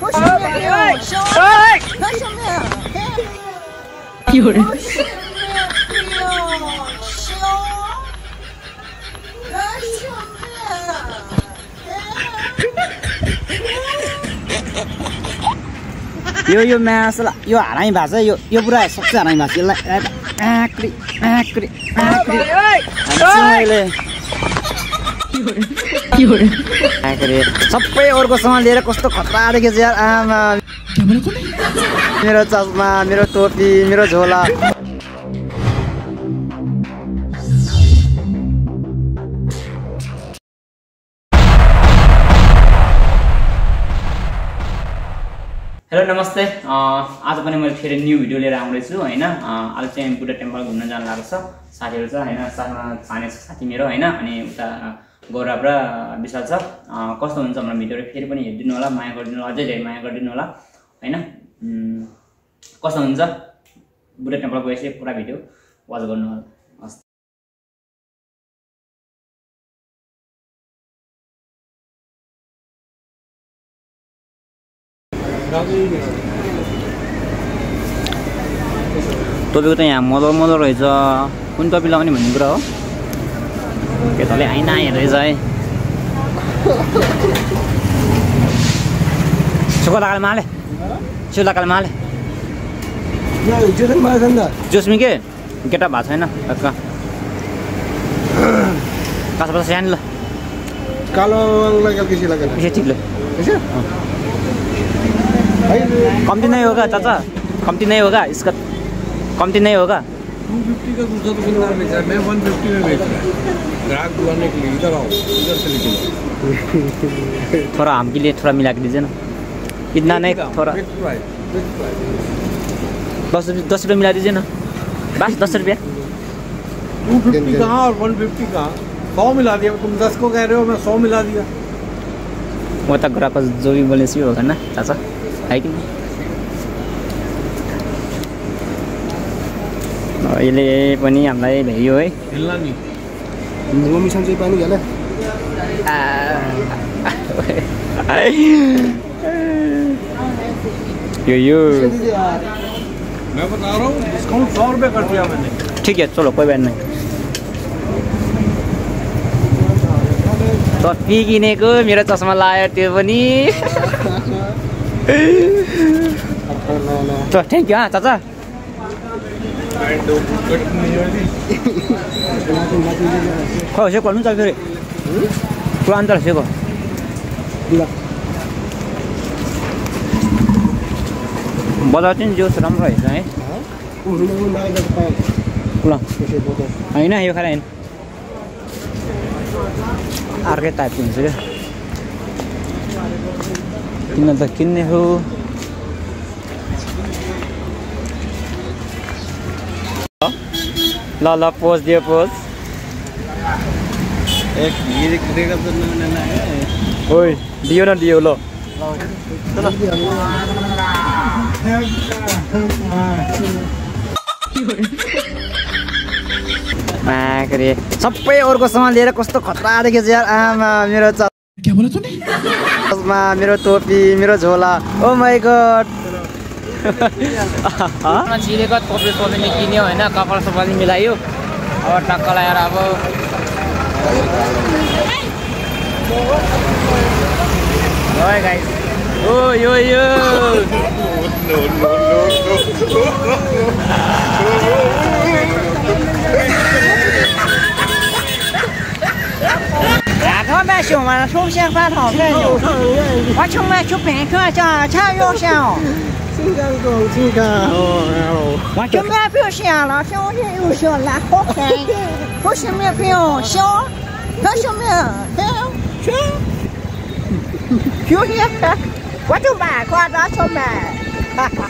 为什么没有修？为什么没有？有人。यो mass ल यो हरामी भएको छ यो पुरा सक्छ हरामी भएको छ यसलाई आक्री आक्री आक्री आक्री सबै अर्को सामान लिएर कस्तो खतरा देखेछ यार आमा मेरो चस्मा मेरो टोपी मेरो झोला हेलो नमस्ते आज पनि मैले फेरि न्यू भिडियो लिएर आउँदैछु हैन आज चाहिँ बुद्ध टेम्पल घुम्न जान लागेको छ साथीहरु छ हैन साथमा छाने साथी मेरो हैन अनि उता गौरव र विशाल छ कस्तो हुन्छ हाम्रो भिडियो फेरि पनि हेर्दिनु होला माया गर्दिनु होला अझै धेरै माया गर्दिनु होला हैन कस्तो हुन्छ बुद्ध टेम्पल गएपछि पुरा भिडियो वाच गर्नु होला हस् टोपीको त यहाँ मजा रहेछ कुन टोपी लगाउने भन्ने कुरा हो केटाले आइना हेरेछ है सुकलाकाले माले सुलाकाले माले जोस्मी के केटा भएको छैन कास बस सानो ल कालो ठिक ल कम्ती नहीं होगा चाचा कम्ती नहीं होगा इसका कम्ती नहीं होगा 250 का दूसरा दुकानदार बेच रहा है मैं 150 में बेच रहा है ग्राहक बुलाने के लिए इधर आओ इधर से लेके थोड़ा हमके लिए थोड़ा मिला के दीजिए ना इतना नहीं थोड़ा 10 रुपये मिला दीजिए ना बस 10 रुपया 250 कहाँ और 150 कहाँ 100 मिला दिया तुम 10 को कह रहे हो मैं 100 मिला दिया वो तक ग्राहक जो भी बोले सी होगा ना चाचा है कि नहीं अहिले पनि हामीलाई भ्यायो है मिसन चाहिँ पानी हाले यो मैं बता रहा हूँ डिस्काउंट 100 रुपये कर दिया मैंने ठीक है चलो कोई बात नहीं टप्पी किनेको मेरो चस्मा लायो त्यो पनि तो थैंक यू हाँ चाचा खोइ से गर्नु चाहिँ फेरि पुरा अन्तर सेको बजार चाहिँ जो राम्रो रहेछ है ल होइन यो खाएर होइन अर्कै टाइपको हुन्छ क्या किन त किन्ने हो ल ल पोज दियो पोज एक ये देगा तो मैंने ना है ओए दियो न दियो ल माकरे सबै अर्को सामान लिएर कस्तो खतरा देखेछ यार आमा मेरो क्या बोला तूने चस्मा मेरो टोपी मेरो झोला ओ माय गॉड चिरेको टोपी टोपीले किन्यो हैन कपाल सपाल मिलायो अब टक्क लगाएर अब ओए गाइस ओ यो他们喜欢出现发讨厌有，我从来出片客家超优秀，我从来不想了，从来优秀了，好看，为什么不用笑？为什么？就我就买过，拿去买，哈哈。